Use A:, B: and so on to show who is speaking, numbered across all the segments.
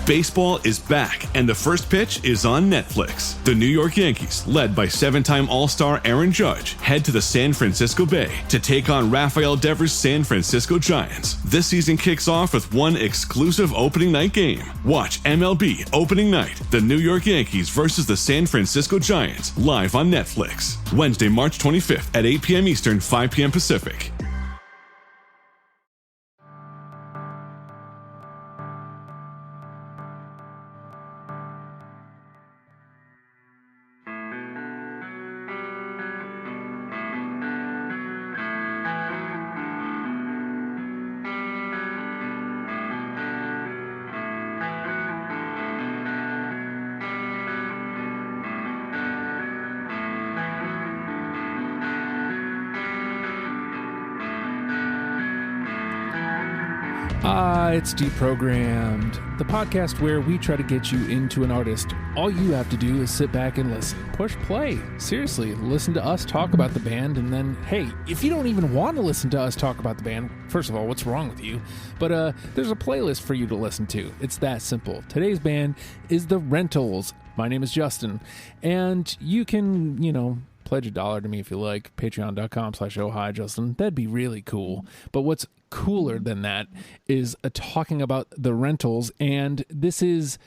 A: Baseball is back, and the first pitch is on Netflix. The New York Yankees, led by 7-time All-Star Aaron Judge, head to the San Francisco Bay to take on Rafael Devers' San Francisco Giants. This season kicks off with one exclusive opening night game. Watch MLB Opening Night, the New York Yankees versus the San Francisco Giants, live on Netflix. Wednesday, March 25th at 8 p.m. Eastern, 5 p.m. Pacific.
B: It's Deprogrammed, the podcast where we try to get you into an artist. All you have to do is sit back and listen. Push play. Seriously, listen to us talk about the band, and then, hey, if you don't even want to listen to us talk about the band, first of all, what's wrong with you? But there's a playlist for you to listen to. It's that simple. Today's band is The Rentals. My name is Justin, and you can, pledge $1 to me if you like. Patreon.com/ohhijustin. That'd be really cool. But what's cooler than that is talking about The Rentals, and this is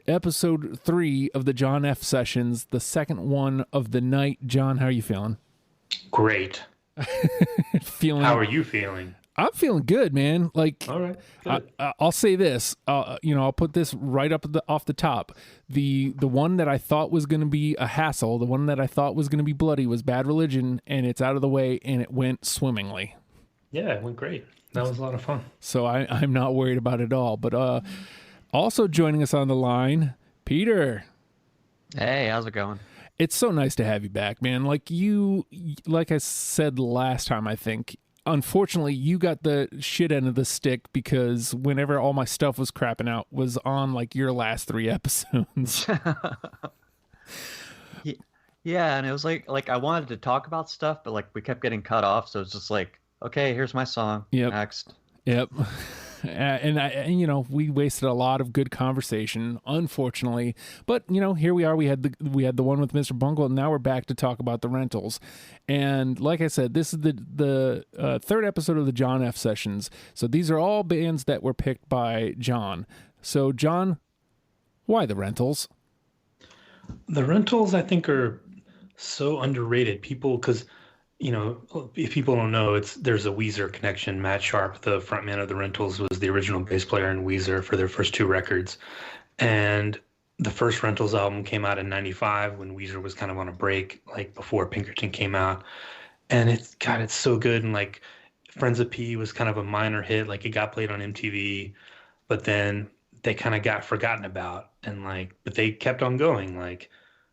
B: episode 3 of the John F. sessions, the second one of the night. John, how are you feeling?
C: Great. How are you feeling?
B: I'm feeling good, man. Like,
C: all right, good.
B: I'll say this. I'll put this right up off the top. The one that I thought was going to be a hassle, the one that I thought was going to be bloody, was Bad Religion, and it's out of the way, and it went swimmingly.
C: Yeah, it went great. That was a lot of fun.
B: So I'm not worried about it at all. But also joining us on the line, Peter.
D: Hey, how's it going?
B: It's so nice to have you back, man. Like I said last time, I think. Unfortunately, you got the shit end of the stick because whenever all my stuff was crapping out was on like your last 3 episodes.
D: Yeah, and it was like I wanted to talk about stuff, but like we kept getting cut off, so it's just like, okay, here's my song.
B: Yep.
D: Next.
B: Yep. And we wasted a lot of good conversation, unfortunately. But here we are. We had the one with Mr. Bungle, and now we're back to talk about The Rentals. And like I said, this is the third episode of the John F. sessions. So these are all bands that were picked by John. So John, why The Rentals?
C: The Rentals, I think, are so underrated. Because if people don't know, there's a Weezer connection. Matt Sharp, the frontman of The Rentals, was the original bass player in Weezer for their first 2 records. And the first Rentals album came out in 95 when Weezer was kind of on a break, like before Pinkerton came out. And it's so good. And like Friends of P was kind of a minor hit. Like it got played on MTV, but then they kind of got forgotten about. And but they kept on going. Like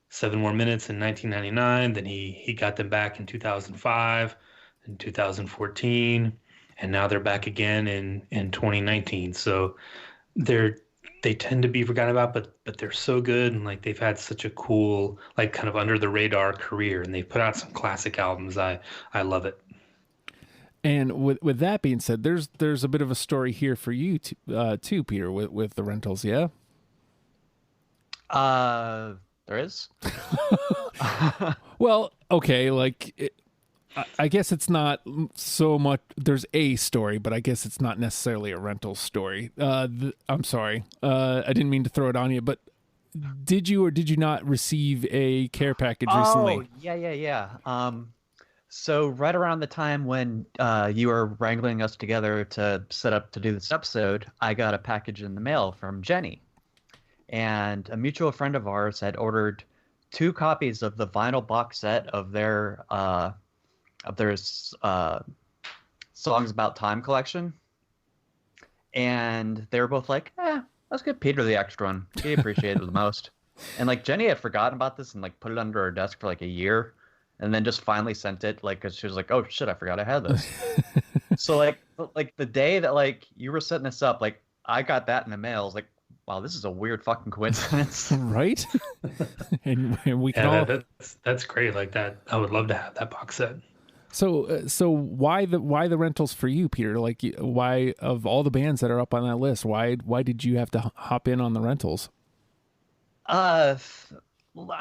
C: 7 More Minutes in 1999. Then he got them back in 2005 and 2014, and now they're back again in 2019. So they tend to be forgotten about, but they're so good, and like they've had such a cool, like kind of under the radar career, and they've put out some classic albums. I love it.
B: And with that being said, there's a bit of a story here for you too, Peter, with The Rentals, yeah.
D: There is.
B: Well, okay, I guess it's not so much. There's a story, but I guess it's not necessarily a rental story. I'm sorry. I didn't mean to throw it on you, but did you or did you not receive a care package recently?
D: Oh, yeah. So right around the time when you were wrangling us together to set up to do this episode, I got a package in the mail from Jenny. And a mutual friend of ours had ordered 2 copies of the vinyl box set of their Songs About Time collection. And they were both like, let's give Peter the extra one. He appreciated it the most. And like Jenny had forgotten about this and like put it under her desk for like a year, and then just finally sent it, like, because she was like, oh shit, I forgot I had this. So like the day that like you were setting this up, like I got that in the mail. I was like, wow, this is a weird fucking coincidence.
B: Right? and we can all...
C: that's great. Like that, I would love to have that box set.
B: So why the Rentals for you, Peter? Like, why, of all the bands that are up on that list, why did you have to hop in on the Rentals?
D: I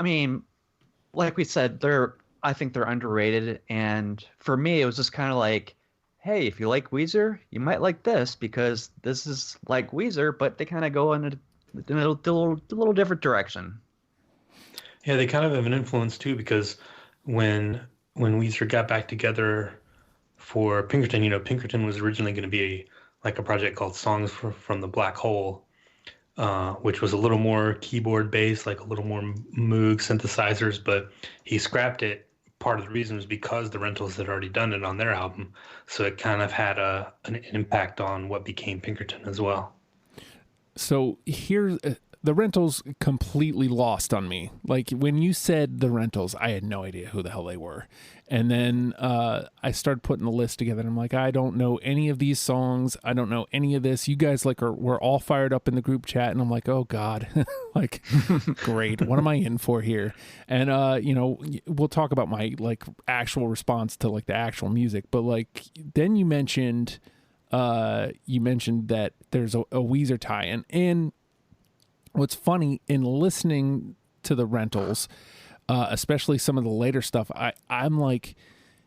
D: mean, like we said, I think they're underrated, and for me, it was just kind of like, hey, if you like Weezer, you might like this because this is like Weezer, but they kind of go in a little different direction.
C: Yeah, they kind of have an influence too because when Weezer got back together for Pinkerton, Pinkerton was originally going to be a project called Songs from the Black Hole, which was a little more keyboard based, like a little more Moog synthesizers, but he scrapped it. Part of the reason was because the Rentals had already done it on their album, so it kind of had an impact on what became Pinkerton as well.
B: So here's the Rentals completely lost on me. Like, when you said the Rentals, I had no idea who the hell they were. And then I started putting the list together, and I'm like, I don't know any of these songs. I don't know any of this. You guys we're all fired up in the group chat, and I'm like, oh God, like, great. What am I in for here? And we'll talk about my actual response to the actual music, but then you mentioned that there's a Weezer tie-in, and what's funny in listening to the Rentals, especially some of the later stuff, I'm like,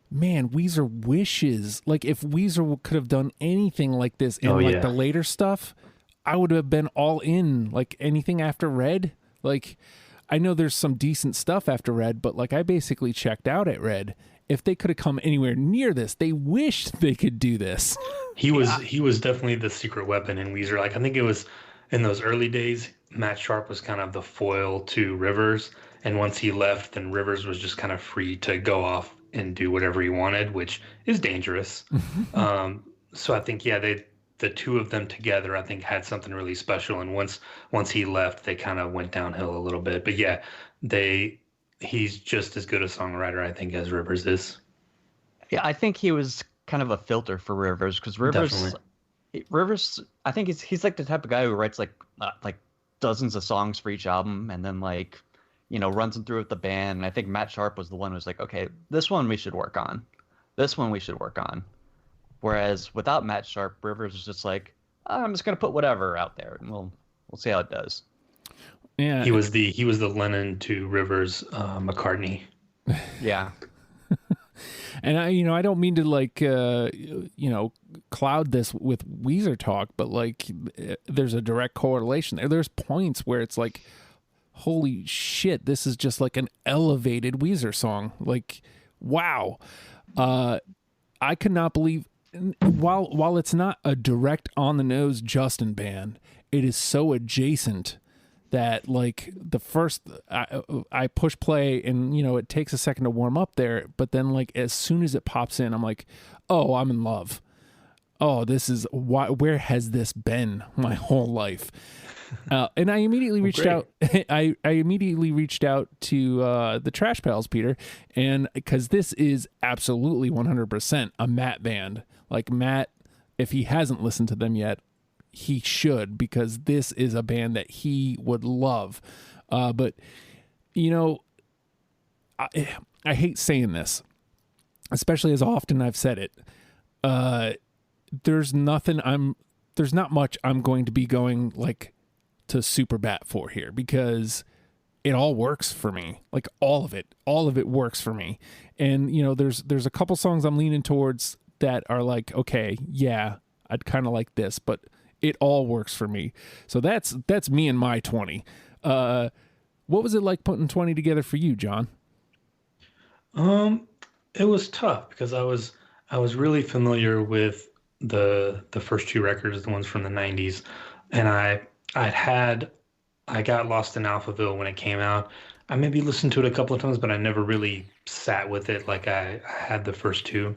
B: man, Weezer wishes, if Weezer could have done anything like this in the later stuff, I would have been all in. Anything after Red, I know there's some decent stuff after Red, but I basically checked out at Red. If they could have come anywhere near this, they wish they could do this.
C: He was definitely the secret weapon in Weezer. I think it was in those early days, Matt Sharp was kind of the foil to Rivers, and once he left, then Rivers was just kind of free to go off and do whatever he wanted, which is dangerous. So I think, the two of them together, I think, had something really special. And once he left, they kind of went downhill a little bit. But yeah, he's just as good a songwriter, I think, as Rivers is.
D: Yeah, I think he was kind of a filter for Rivers, because Rivers, I think he's like the type of guy who writes like dozens of songs for each album, and then runs them through with the band. And I think Matt Sharp was the one who's like, okay, this one we should work on. This one we should work on. Whereas without Matt Sharp, Rivers was just like, I'm just gonna put whatever out there, and we'll see how it does.
B: Yeah,
C: he was the Lennon to Rivers McCartney.
D: Yeah.
B: And I don't mean to cloud this with Weezer talk, but there's a direct correlation there. There's points where it's like, holy shit, this is just an elevated Weezer song. Wow. I could not believe, while it's not a direct on the nose Justin band, it is so adjacent that the first I push play, and it takes a second to warm up there, but then as soon as it pops in, I'm like, oh, I'm in love. Oh, this is where has this been my whole life? And I immediately reached out. I immediately reached out to the Trash Pals, Peter, and because this is absolutely 100% a Matt band. Matt, if he hasn't listened to them yet, he should, because this is a band that he would love. But I hate saying this, especially as often I've said it. There's not much I'm going to be going to super bat for here, because it all works for me. All of it works for me. And there's a couple songs I'm leaning towards that are okay, yeah, I'd kind of like this, but it all works for me. So that's me and my 20. What was it like putting 20 together for you, John?
C: It was tough because I was really familiar with the first two records, the ones from the 90s, and I got lost in Alphaville when it came out. I maybe listened to it a couple of times, but I never really sat with it like I had the first two.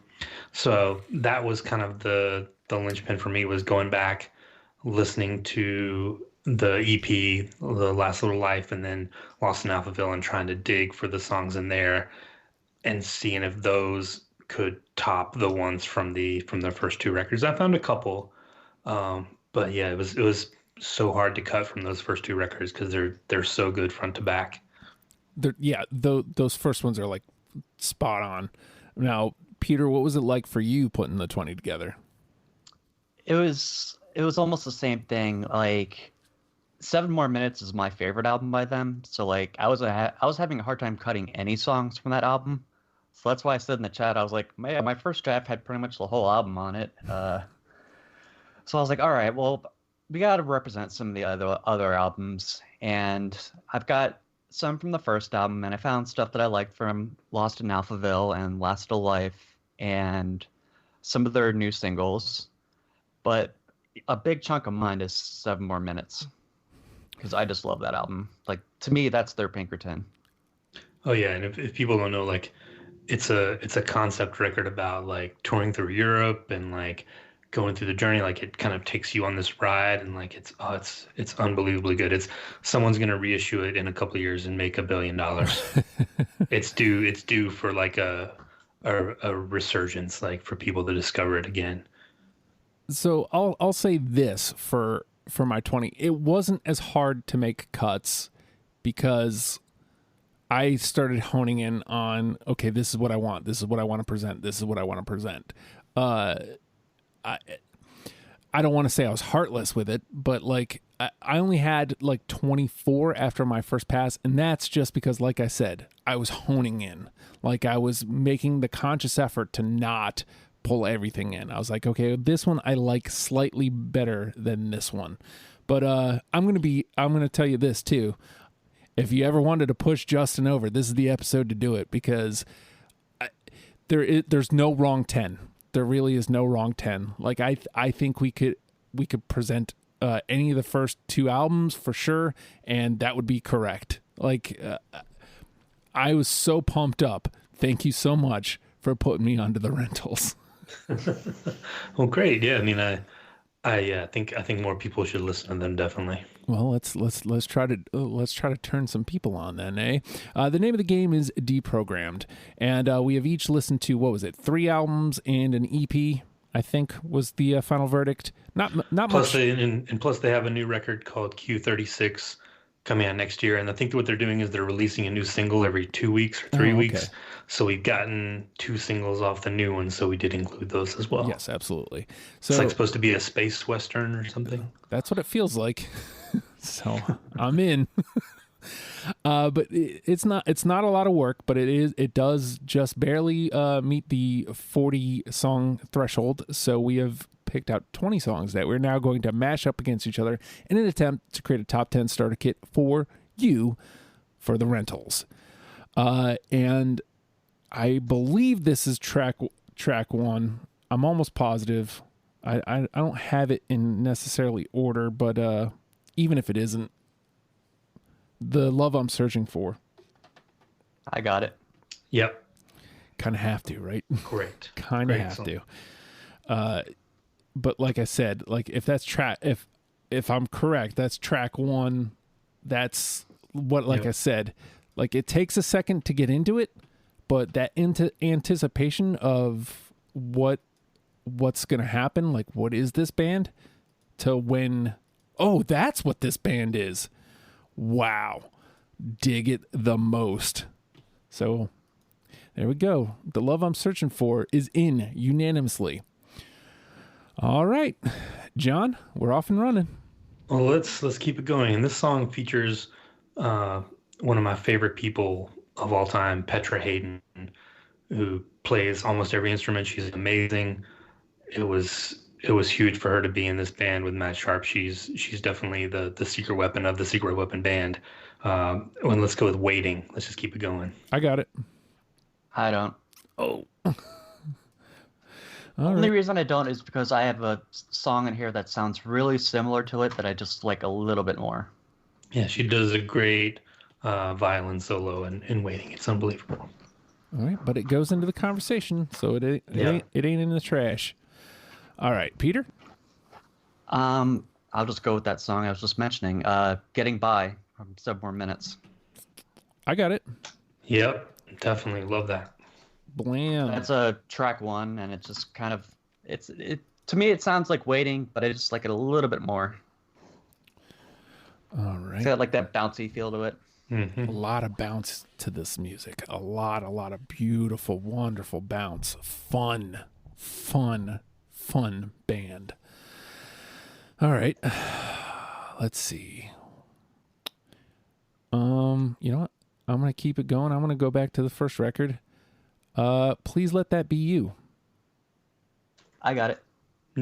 C: So that was kind of the linchpin for me, was going back, listening to the EP, The Last Little Life, and then Lost in Alphaville, and trying to dig for the songs in there and seeing if those could top the ones from the first two records. I found a couple, but yeah, it was so hard to cut from those first two records because they're so good front to back.
B: Those first ones are spot on. Now, Peter, what was it like for you putting the 20 together?
D: It was almost the same thing. Like 7 More Minutes is my favorite album by them. So like I was having a hard time cutting any songs from that album. So that's why I said in the chat, I was like, my first draft had pretty much the whole album on it. So I was like, all right, well, we got to represent some of the other albums. And I've got some from the first album, and I found stuff that I liked from Lost in Alphaville and Last of Life and some of their new singles. But a big chunk of mine is 7 More Minutes because I just love that album. Like, to me, that's their Pinkerton.
C: Oh yeah, and if people don't know, like, it's a concept record about like touring through Europe and like going through the journey. Like, it kind of takes you on this ride, and like it's unbelievably good. It's someone's gonna reissue it in a couple of years and make $1 billion. It's due for like a resurgence, like for people to discover it again.
B: So I'll say this for my 20. It wasn't as hard to make cuts because I started honing in on, okay, this is what I want. This is what I want to present. This is what I want to present. I don't want to say I was heartless with it, but like I only had like 24 after my first pass, and that's just because, like I said, I was honing in. Like I was making the conscious effort to not pull everything in. I was like, okay, this one I like slightly better than this one. But I'm gonna tell you this too. If you ever wanted to push Justin over, this is the episode to do it, because there's no wrong 10. There really is no wrong 10. Like I think we could present any of the first 2 albums for sure, and that would be correct. Like I was so pumped up. Thank you so much for putting me onto the Rentals.
C: Well, great. Yeah, I mean, I think more people should listen to them, definitely.
B: Well, let's try to turn some people on then, eh? The name of the game is Deprogrammed, and we have each listened to, what was it, 3 albums and an EP, I think was the final verdict. Not
C: Plus,
B: much.
C: plus they have a new record called Q36 coming out next year, and I think what they're doing is they're releasing a new single every 2 weeks or 3 weeks. So we've gotten 2 singles off the new one, so we did include those as well.
B: Yes, absolutely. So
C: it's like supposed to be a space western or something.
B: That's what it feels like. So I'm in. But it's not a lot of work, but it does just barely meet the 40 song threshold. So we have picked out 20 songs that we're now going to mash up against each other in an attempt to create a top 10 starter kit for you for the Rentals. And I believe this is track 1. I'm almost positive. I don't have it in necessarily order, but even if it isn't, The Love I'm Searching For.
D: I got it.
C: Yep.
B: Kind of have to, right?
C: Great.
B: Kind of have
C: song.
B: to. But like I said, like if that's if I'm correct, that's track 1. That's what, like I said, like it takes a second to get into it, but that anticipation of what's going to happen, like what is this band, to when, oh, that's what this band is. Wow. Dig it the most. So there we go. The Love I'm Searching For is in unanimously. All right, John, we're off and running.
C: Well, let's keep it going. And this song features one of my favorite people of all time, Petra Hayden, who plays almost every instrument. She's amazing. It was huge for her to be in this band with Matt Sharp. She's definitely the secret weapon of the Secret Weapon band. Let's go with Waiting. Let's just keep it going.
B: I got it.
D: I don't.
B: Oh.
D: The only reason I don't is because I have a song in here that sounds really similar to it that I just like a little bit more.
C: Yeah, she does a great violin solo in Waiting. It's unbelievable.
B: All right, but it goes into the conversation, so it ain't in the trash. All right, Peter?
D: I'll just go with that song I was just mentioning, Getting By from 7 More Minutes.
B: I got it.
C: Yep, definitely love that.
B: Blam.
D: That's a track 1, and it just kind of to me it sounds like Waiting, but I just like it a little bit more.
B: All right.
D: It's got like that bouncy feel to it.
C: Mm-hmm.
B: A lot of bounce to this music. A lot of beautiful, wonderful bounce. Fun band. All right. Let's see. You know what? I'm going to keep it going. I'm going to go back to the first record. Please Let That Be You.
D: I got it.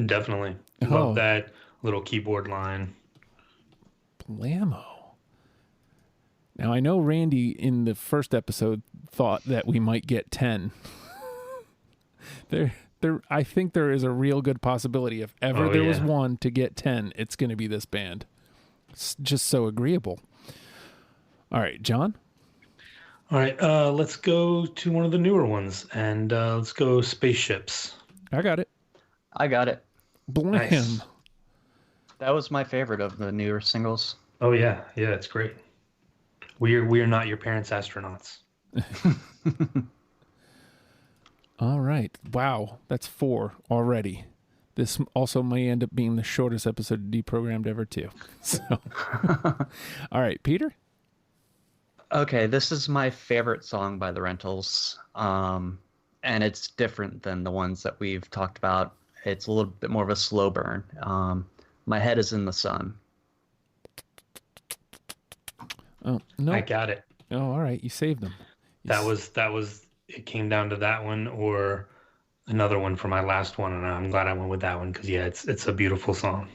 C: Definitely.
B: Oh.
C: Love that little keyboard line.
B: Blammo. Now, I know Randy in the first episode thought that we might get 10. I think there is a real good possibility if ever there was one to get 10, it's going to be this band. It's just so agreeable. All right, John?
C: All right, let's go to one of the newer ones, and let's go Spaceships.
B: I got it.
D: I got it.
B: Blam.
C: Nice.
D: That was my favorite of the newer singles.
C: Oh yeah, it's great. We are not your parents' astronauts.
B: All right. Wow, that's 4 already. This also may end up being the shortest episode of Deprogrammed ever, too. So, all right, Peter?
D: Okay, this is my favorite song by the Rentals, and it's different than the ones that we've talked about. It's a little bit more of a slow burn. My Head is in the Sun.
B: Oh, no.
C: I got it.
B: Oh, all right. You saved them.
C: That was. It came down to that one or another one for my last one, and I'm glad I went with that one because it's a beautiful song.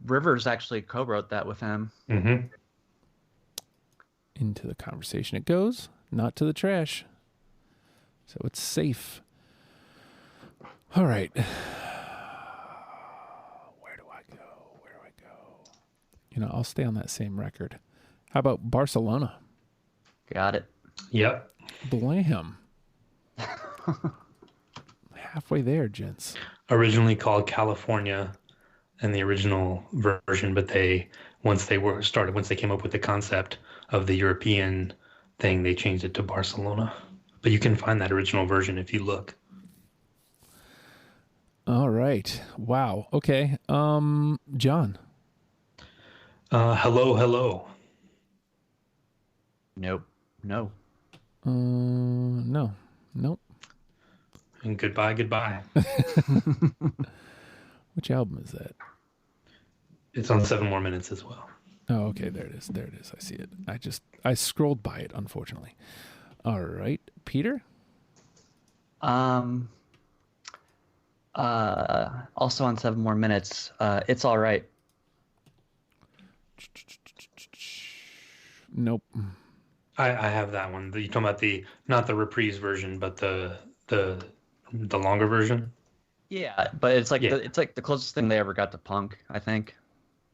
D: Rivers actually co-wrote that with him.
C: Mm-hmm.
B: Into the conversation it goes, not to the trash. So it's safe. All right. Where do I go? You know, I'll stay on that same record. How about Barcelona?
D: Got it.
C: Yep.
B: Blam. Halfway there, gents.
C: Originally called California in the original version, but once they came up with the concept of the European thing, they changed it to Barcelona. But you can find that original version if you look.
B: All right. Wow. Okay. John.
C: Hello, hello.
D: Nope. No.
B: No. Nope.
C: And goodbye, goodbye.
B: Which album is that?
C: It's on 7 More Minutes as well.
B: Oh, okay. There it is. I see it. I scrolled by it, unfortunately. All right. Peter?
D: Also on 7 More Minutes, It's All Right.
B: Nope.
C: I have that one. You're talking about not the reprise version, but the longer version.
D: Yeah, but it's like it's like the closest thing they ever got to punk, I think.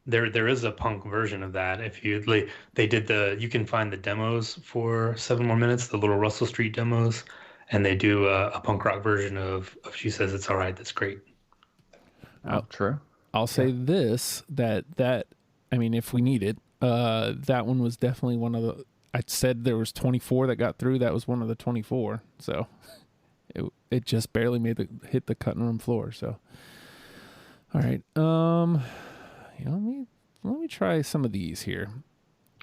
C: There is a punk version of that. If you you can find the demos for 7 More Minutes, the little Russell Street demos, and they do a punk rock version of She Says It's All Right. That's great.
D: Oh, true.
B: I'll say this, that I mean, if we need it, that one was definitely one of the. I said there was 24 that got through. That was one of the 24. So it just barely hit the cutting room floor. So, all right. Let me try some of these here.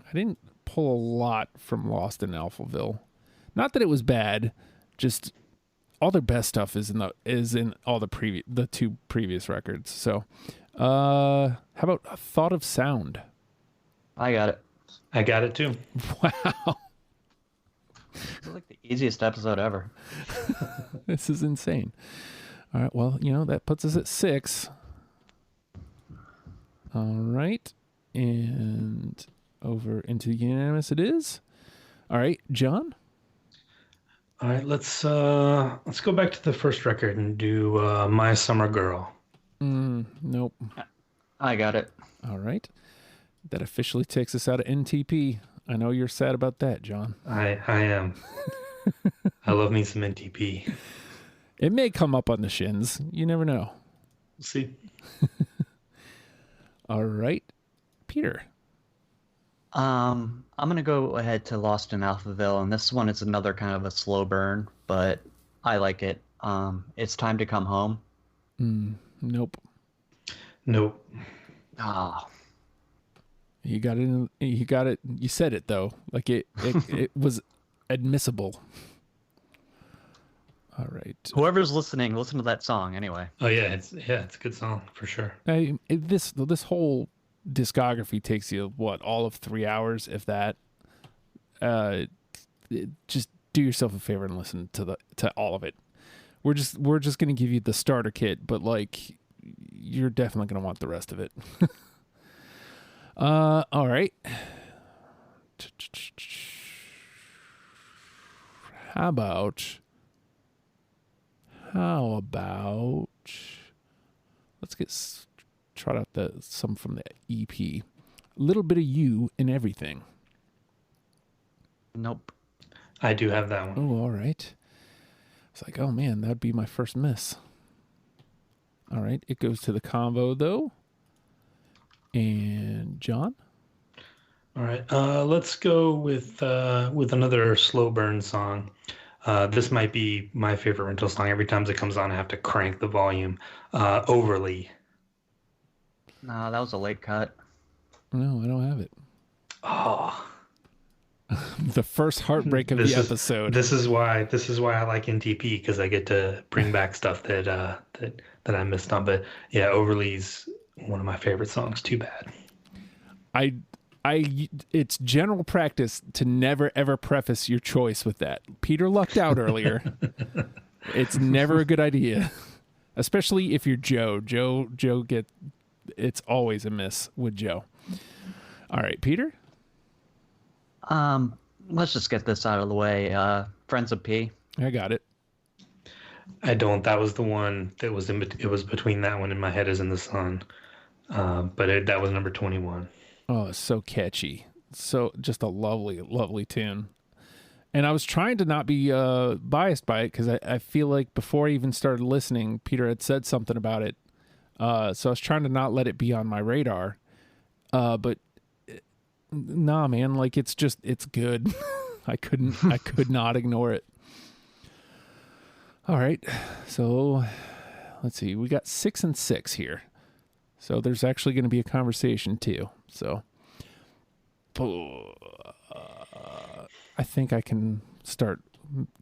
B: I didn't pull a lot from Lost in Alphaville. Not that it was bad, just all their best stuff is in all the 2 previous records. So, how about Thought of Sound?
D: I got it.
C: I got it too.
B: Wow.
D: This is like the easiest episode ever.
B: This is insane. All right, well, that puts us at 6. All right, and over into unanimous it is. All right, John?
C: All right, let's go back to the first record and do My Summer Girl.
B: Nope.
D: I got it.
B: All right. That officially takes us out of NTP. I know you're sad about that, John.
C: I am. I love me some NTP.
B: It may come up on the shins. You never know.
C: We'll see.
B: All right. Peter.
D: I'm gonna go ahead to Lost in Alphaville, and this one is another kind of a slow burn, but I like it. It's Time to Come Home.
B: Nope.
C: Nope.
D: Ah.
B: You got it. You got it. You said it though. Like it was admissible. All right.
D: Whoever's listening, listen to that song anyway.
C: Oh yeah, it's a good song for sure.
B: This whole discography takes you all of 3 hours, if that. Just do yourself a favor and listen to all of it. We're just gonna give you the starter kit, but like you're definitely gonna want the rest of it. All right. How about let's trot out some from the EP. A little bit of you in everything.
D: Nope.
C: I do have that one.
B: Oh, all right. It's like, oh man, that'd be my first miss. All right, it goes to the combo though. And John?
C: All right, let's go with another slow burn song. This might be my favorite rental song. Every time it comes on, I have to crank the volume. Overly.
D: No, that was a late cut.
B: No, I don't have it.
C: Oh,
B: The first heartbreak of the episode.
C: This is why I like NTP, because I get to bring back stuff that I missed on. But yeah, Overly's one of my favorite songs. Too bad.
B: It's general practice to never ever preface your choice with that. Peter lucked out earlier. It's never a good idea, especially if you're Joe. It's always a miss with Joe. All right, Peter.
D: Let's just get this out of the way. Friends of P.
B: I got it.
C: I don't. That was the one that was it was between that one and My Head Is in the Sun. But that was number 21.
B: Oh, it's so catchy. So just a lovely, lovely tune. And I was trying to not be biased by it because I feel like before I even started listening, Peter had said something about it. So I was trying to not let it be on my radar. But nah, man, like it's good. I could not ignore it. All right. So let's see. We got 6 and 6 here. So there's actually going to be a conversation too. So I think I can start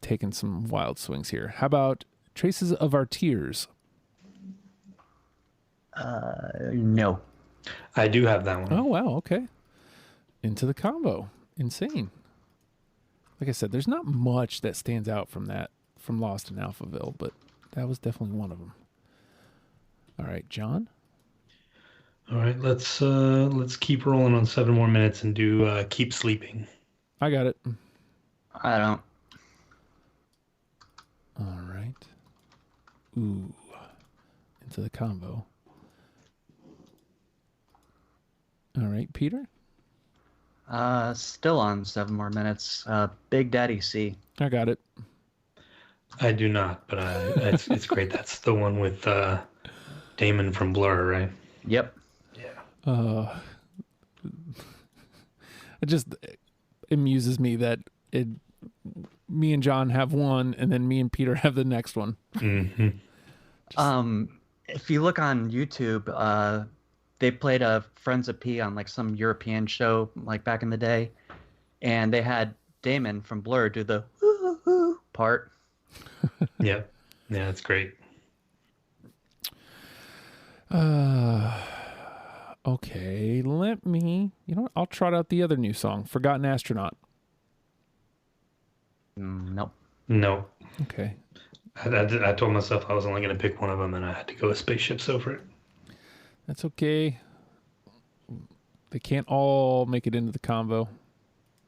B: taking some wild swings here. How about Traces of Our Tears?
D: No.
C: I do have that one.
B: Oh, wow. Okay. Into the combo. Insane. Like I said, there's not much that stands out from Lost in Alphaville, but that was definitely one of them. All right, John?
C: All right, let's keep rolling on 7 more minutes and do Keep Sleeping.
B: I got it.
D: I don't.
B: All right. Ooh. Into the combo. All right, Peter?
D: Still on 7 more minutes. Big Daddy C.
B: I got it.
C: I do not, but it's great. That's the one with Damon from Blur, right?
D: Yep.
C: Yeah.
B: It just amuses me that me and John have one, and then me and Peter have the next one.
C: Mm-hmm.
D: If you look on YouTube, they played a Friends of P on like some European show like back in the day, and they had Damon from Blur do the woo part.
C: Yeah, it's great.
B: Okay, let me. You know what? I'll trot out the other new song, "Forgotten Astronaut."
D: Nope.
C: No.
B: Okay.
C: I told myself I was only going to pick one of them, and I had to go with Spaceships over it.
B: That's okay. They can't all make it into the combo.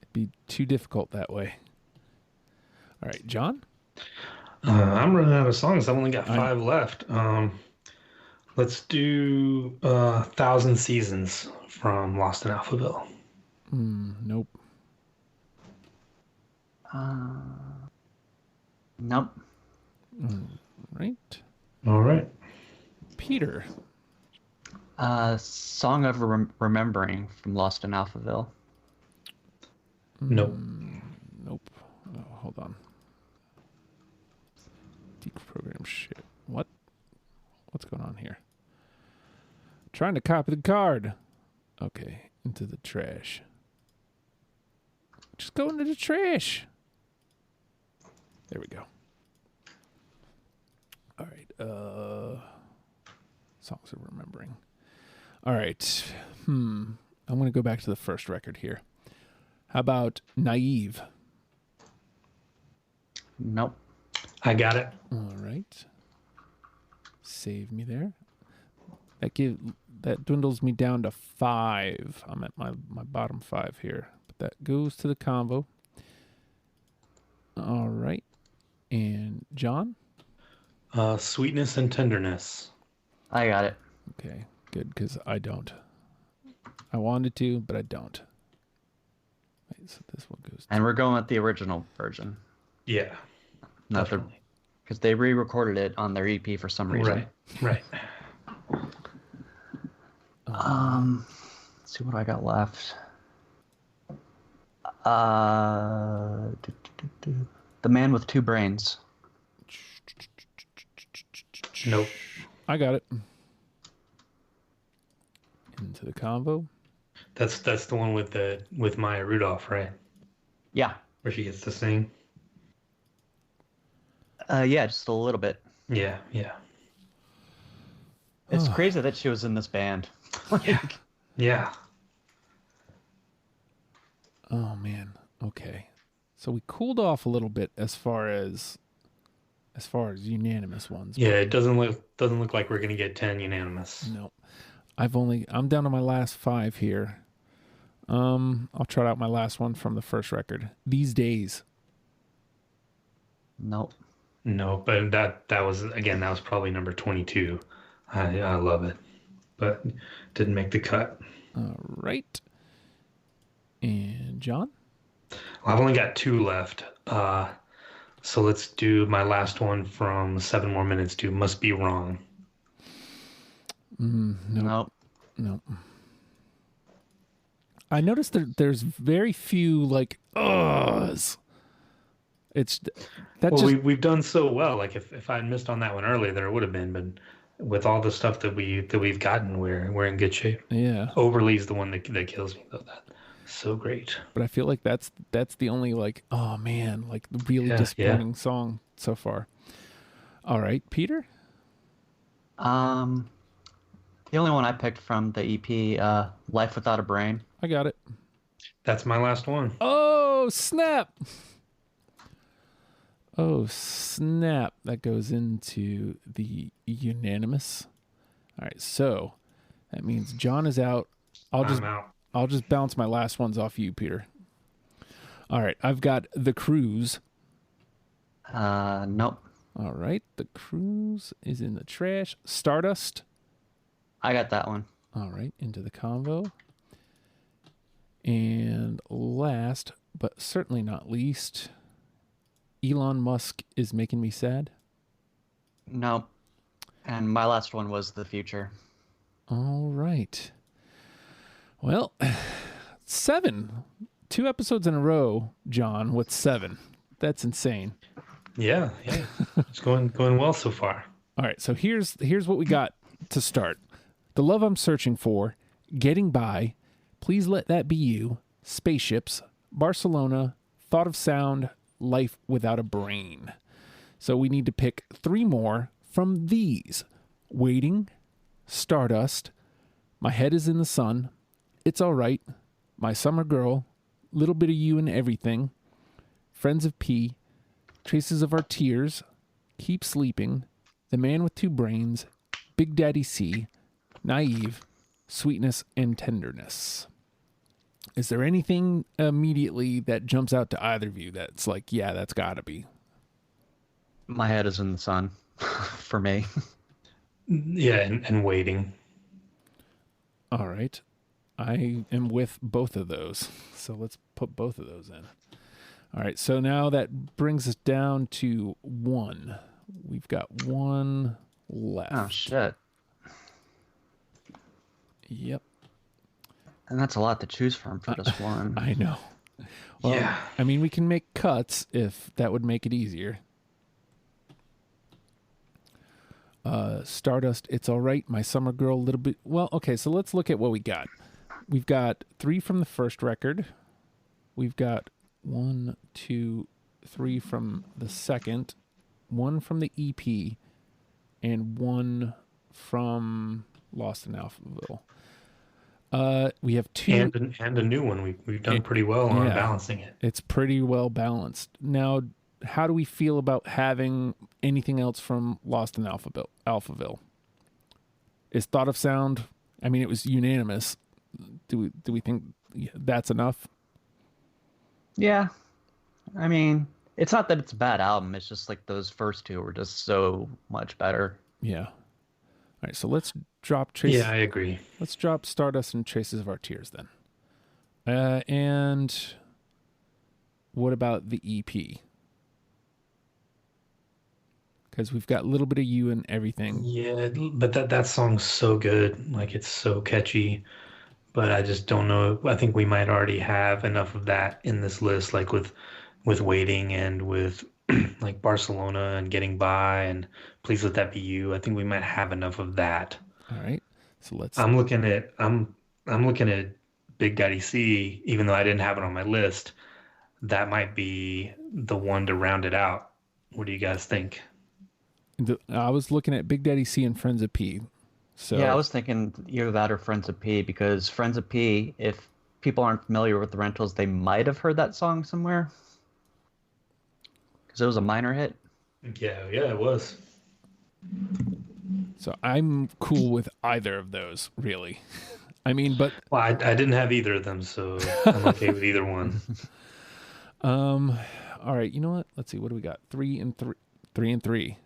B: It'd be too difficult that way. All right, John?
C: I'm running out of songs. I've only got 5 left. Let's do 1,000 Seasons from Lost in Alphaville.
B: Nope.
D: Nope.
B: Right.
C: All right.
B: Peter?
D: Song of Remembering from Lost in Alphaville.
C: Nope.
B: Nope. Oh, hold on. Deprogram shit. What's going on here? Trying to copy the card. Okay, into the trash. Just go into the trash. There we go. All right. Songs of remembering. All right. I'm going to go back to the first record here. How about Naive?
D: Nope.
C: I got it.
B: All right. Save me there. That dwindles me down to 5. I'm at my bottom 5 here. But that goes to the combo. All right. And John?
C: Sweetness and Tenderness.
D: I got it.
B: Okay, good, because I don't. I wanted to, but I don't. Wait, so this one goes to...
D: And we're going with the original version.
C: Yeah. Definitely.
D: Because they re-recorded it on their EP for some reason.
C: Right.
D: Let's see what I got left. The Man with Two Brains.
C: Nope.
B: I got it. Into the combo.
C: That's the one with Maya Rudolph, right?
D: Yeah.
C: Where she gets to sing.
D: Yeah, just a little bit.
C: Yeah.
D: It's crazy that she was in this band.
C: Yeah.
B: Oh man. Okay. So we cooled off a little bit as far as unanimous ones.
C: Yeah, it doesn't look like we're gonna get 10 unanimous.
B: No. I'm down to my last 5 here. I'll trot out my last one from the first record. These Days.
D: Nope.
C: No, but that was probably number 22. I love it, but didn't make the cut.
B: All right. And John?
C: Well, I've only got 2 left. So let's do my last one from 7 More Minutes to Must Be Wrong.
B: Nope. I noticed there's very few like uhs. It's that
C: Well,
B: just
C: we've done so well. Like if I had missed on that one earlier, there would have been. But with all the stuff that we've gotten, we're in good shape.
B: yeah.
C: Overly's the one that kills me though. That's so great.
B: But I feel like that's the only like oh man like really disappointing song so far. All right, Peter.
D: The only one I picked from the EP, Life Without a Brain.
B: I got it.
C: That's my last one.
B: Oh snap! Oh snap! That goes into the unanimous. All right, so that means John is out.
C: I'm out.
B: I'll just bounce my last ones off you, Peter. All right, I've got The Cruise.
D: Nope.
B: All right, The Cruise is in the trash. Stardust.
D: I got that one.
B: All right, into the convo. And last, but certainly not least, Elon Musk is Making Me Sad.
D: Nope. And my last one was The Future.
B: All right. Well, 7. 2 episodes in a row, John, with 7. That's insane.
C: Yeah. It's going well so far.
B: All right, so here's what we got to start. The Love I'm Searching For, Getting By, Please Let That Be You, Spaceships, Barcelona, Thought of Sound, Life Without a Brain. So we need to pick 3 more from these. Waiting, Stardust, My Head is in the Sun, It's All Right, My Summer Girl, Little Bit of You and Everything, Friends of P, Traces of Our Tears, Keep Sleeping, The Man with Two Brains, Big Daddy C, Naive, Sweetness, and Tenderness. Is there anything immediately that jumps out to either of you that's like, yeah, that's gotta be?
D: My Head is in the Sun for me.
C: Yeah, and Waiting.
B: All right. I am with both of those. So let's put both of those in. All right. So now that brings us down to 1. We've got 1 left.
D: Oh, shit.
B: Yep.
D: And that's a lot to choose from for just one.
B: I know. Well,
C: Yeah.
B: I mean, we can make cuts if that would make it easier. Stardust, It's All Right, My Summer Girl, a little bit. Well, okay, so let's look at what we got. we've got 3 from the first record. We've got 1, 2, 3 from the second, 1 from the EP, and 1 from Lost in Alphaville. We have 2
C: and a new one. We've done pretty well on balancing it.
B: It's pretty well balanced. Now, how do we feel about having anything else from Lost in Alphaville? Is Thought of Sound? I mean, it was unanimous. Do we think that's enough?
D: Yeah, I mean, it's not that it's a bad album. It's just like those first 2 were just so much better.
B: Yeah. All right, so let's drop Traces.
C: Yeah, I agree.
B: Let's drop Stardust and Traces of Our Tears then. And what about the EP? Because we've got a little bit of you and everything.
C: Yeah, but that song's so good. Like, it's so catchy. But I just don't know. I think we might already have enough of that in this list, like with Waiting and with like Barcelona and Getting By and Please Let That Be You. I think we might have enough of that.
B: All right. So let's.
C: I'm looking at Big Daddy C, even though I didn't have it on my list. That might be the one to round it out. What do you guys think?
B: I was looking at Big Daddy C and Friends of P. So
D: yeah, I was thinking either that or Friends of P, because Friends of P, if people aren't familiar with the Rentals, they might have heard that song somewhere. Because it was a minor hit.
C: Yeah, it was.
B: So I'm cool with either of those, really. I mean, but
C: well, I didn't have either of them, so I'm okay with either one.
B: All right, you know what? Let's see. What do we got? 3 and 3. 3 and 3.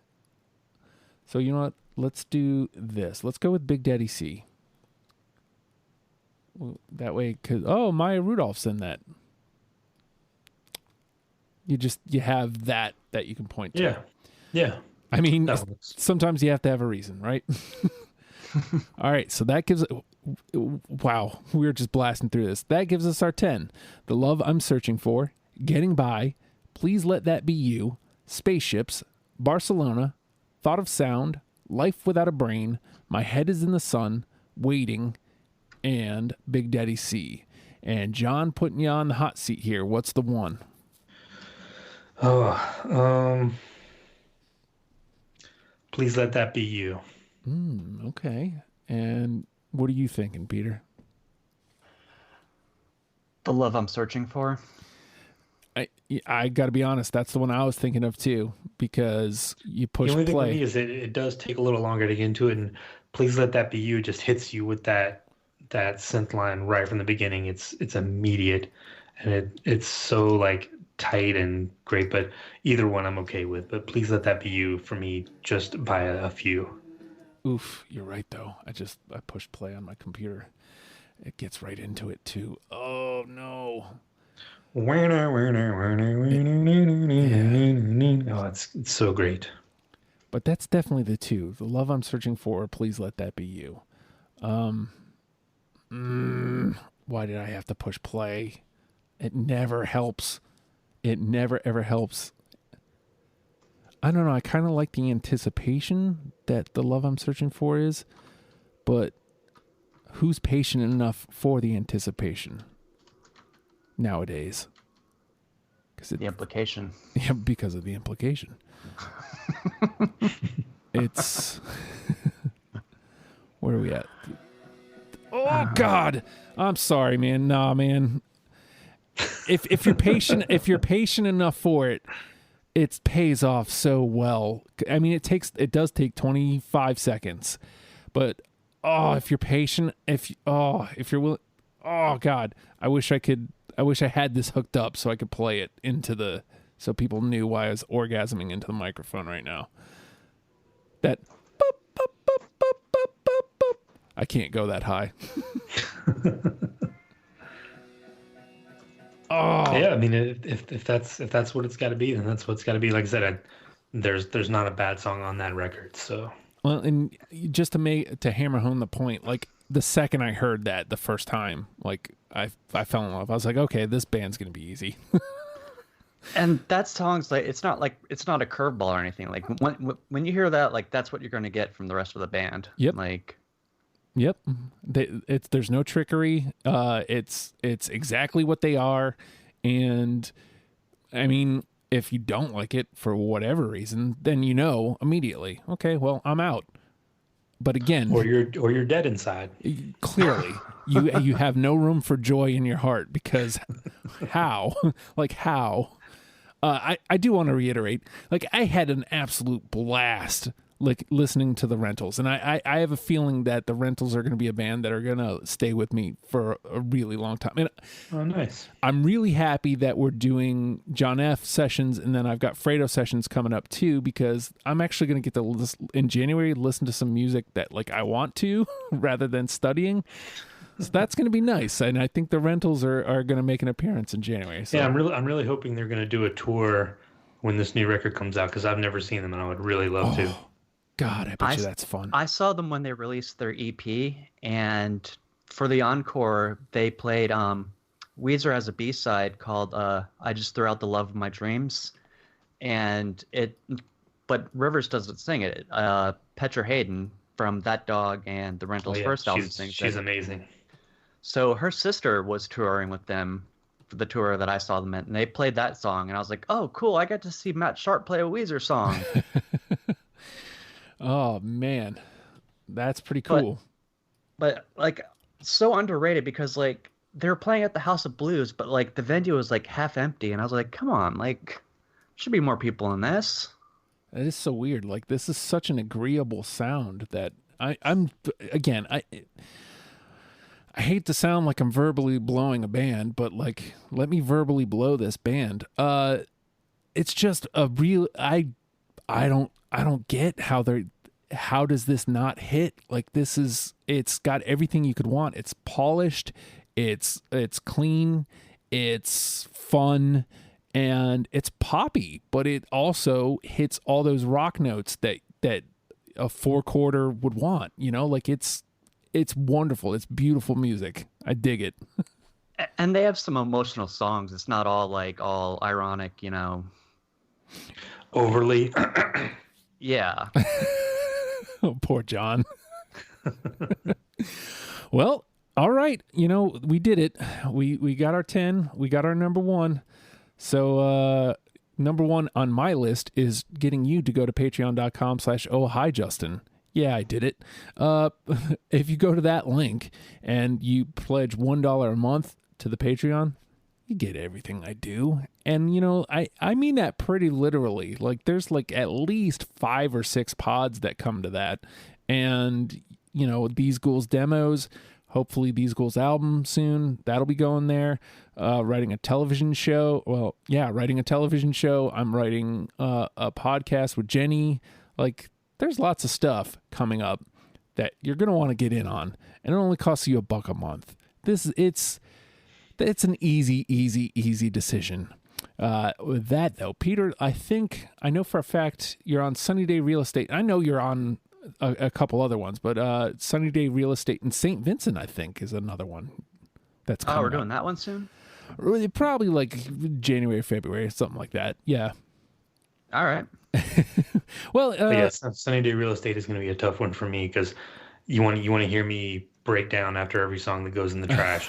B: So you know what? Let's do this. Let's go with Big Daddy C. That way, Maya Rudolph's in that. You have that you can point to.
C: Yeah.
B: I mean, sometimes you have to have a reason, right? All right, so that gives. Wow, we're just blasting through this. That gives us our 10. The Love I'm Searching For, Getting By, Please Let That Be You, Spaceships, Barcelona, Thought of Sound, Life Without a Brain, My Head Is in the Sun, Waiting, and Big Daddy C. And John, putting you on the hot seat here. What's the one?
C: Please Let That Be You.
B: Okay. And what are you thinking, Peter?
D: The Love I'm Searching For.
B: I got to be honest, that's the one I was thinking of too, because you push
C: play. The only thing
B: play.
C: with me is it does take a little longer to get into it, and Please Let That Be You just hits you with that synth line right from the beginning. It's immediate, and it's so like tight and great. But either one I'm okay with. But Please Let That Be You for me, just by a few.
B: Oof, you're right though. I pushed play on my computer. It gets right into it too. Oh no.
C: Oh, it's so great.
B: But that's definitely the 2. The Love I'm Searching For, Please Let That Be You. Why did I have to push play? It never helps. It never ever helps. I don't know. I kind of like the anticipation that The Love I'm Searching For is, but who's patient enough for the anticipation nowadays?
D: The implication.
B: Yeah, because of the implication. It's where are we at? Oh God, I'm sorry, man. Nah, man. If you're patient enough for it, it pays off so well. I mean, it does take 25 seconds, but if you're patient, if you're willing, oh God, I wish I had this hooked up so I could play it so people knew why I was orgasming into the microphone right now. That boop, boop, boop, boop, boop, boop, boop. I can't go that high.
C: Yeah, I mean, if that's what it's got to be, then that's what it's got to be. Like I said, there's not a bad song on that record. So
B: well, and just to hammer home the point, like the second I heard that the first time, like I fell in love. I was like, okay, this band's gonna be easy.
D: And that song's like it's not a curveball or anything. Like when you hear that, like that's what you're gonna get from the rest of the band.
B: Yep.
D: Like
B: Yep. There's no trickery. It's exactly what they are. And I mean, if you don't like it for whatever reason, then you know immediately, okay, well, I'm out. But again,
C: or you're dead inside.
B: Clearly, you have no room for joy in your heart, because how? Like how? I do want to reiterate, like, I had an absolute blast like listening to the Rentals, and I have a feeling that the Rentals are going to be a band that are going to stay with me for a really long time. And
C: oh, nice.
B: I'm really happy that we're doing John F. sessions, and then I've got Fredo sessions coming up too, because I'm actually going to get to in January listen to some music that like I want to rather than studying. So that's going to be nice, and I think the Rentals are going to make an appearance in January. So.
C: Yeah, I'm really hoping they're going to do a tour when this new record comes out, because I've never seen them, and I would really love to.
B: God, I bet you that's fun.
D: I saw them when they released their EP, and for the encore, they played Weezer has a B-side called "I Just Threw Out the Love of My Dreams," but Rivers doesn't sing it. Petra Hayden from That Dog and the Rentals' first album sings it.
C: She's amazing.
D: So her sister was touring with them for the tour that I saw them at, and they played that song, and I was like, oh, cool, I got to see Matt Sharp play a Weezer song.
B: Oh, man. That's pretty cool.
D: But like, so underrated, because like they were playing at the House of Blues, but like the venue was like half empty, and I was like, come on, like should be more people in this.
B: That is so weird. Like, this is such an agreeable sound that I hate to sound like I'm verbally blowing a band, but like, let me verbally blow this band. It's just a real, I don't get how does this not hit? Like, it's got everything you could want. It's polished, it's clean, it's fun, and it's poppy, but it also hits all those rock notes that a 4-quarter would want, you know, like it's wonderful. It's beautiful music. I dig it.
D: And they have some emotional songs. It's not all ironic, you know.
C: Overly.
D: Yeah.
B: Oh, poor John. Well, all right. You know, we did it. We got our 10. We got our number 1. So, number 1 on my list is getting you to go to patreon.com/ohhijustin. Yeah, I did it. If you go to that link and you pledge $1 a month to the Patreon, you get everything I do. And, you know, I mean that pretty literally. Like, there's like at least 5 or 6 pods that come to that. And, you know, These Ghouls demos, hopefully These Ghouls album soon, that'll be going there. Writing a television show. Well, yeah, writing a television show. I'm writing a podcast with Jenny. Like, there's lots of stuff coming up that you're going to want to get in on. And it only costs you $1 a month. It's an easy decision. With that, though, Peter, I know for a fact you're on Sunny Day Real Estate. I know you're on a couple other ones, but Sunny Day Real Estate in St. Vincent, I think, is another one that's coming.
D: Oh, we're doing that one soon?
B: Probably like January, February, something like that. Yeah.
D: All right.
B: Well,
C: yes, Sunny Day Real Estate is going to be a tough one for me, because you want to hear me break down after every song that goes in the trash.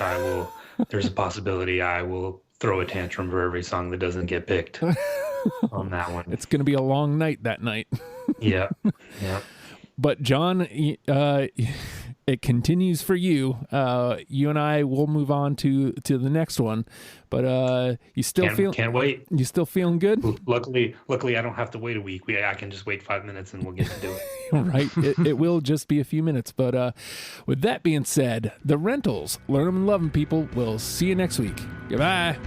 C: There's a possibility I will throw a tantrum for every song that doesn't get picked on that one.
B: It's going to be a long night that night.
C: Yeah.
B: But John, it continues for you. You and I will move on to the next one. But you still
C: can't wait.
B: You still feeling good?
C: Luckily, I don't have to wait a week. I can just wait 5 minutes and we'll get to do it.
B: Right. It will just be a few minutes. But with that being said, the Rentals, learn them and love them, people. We'll see you next week. Goodbye.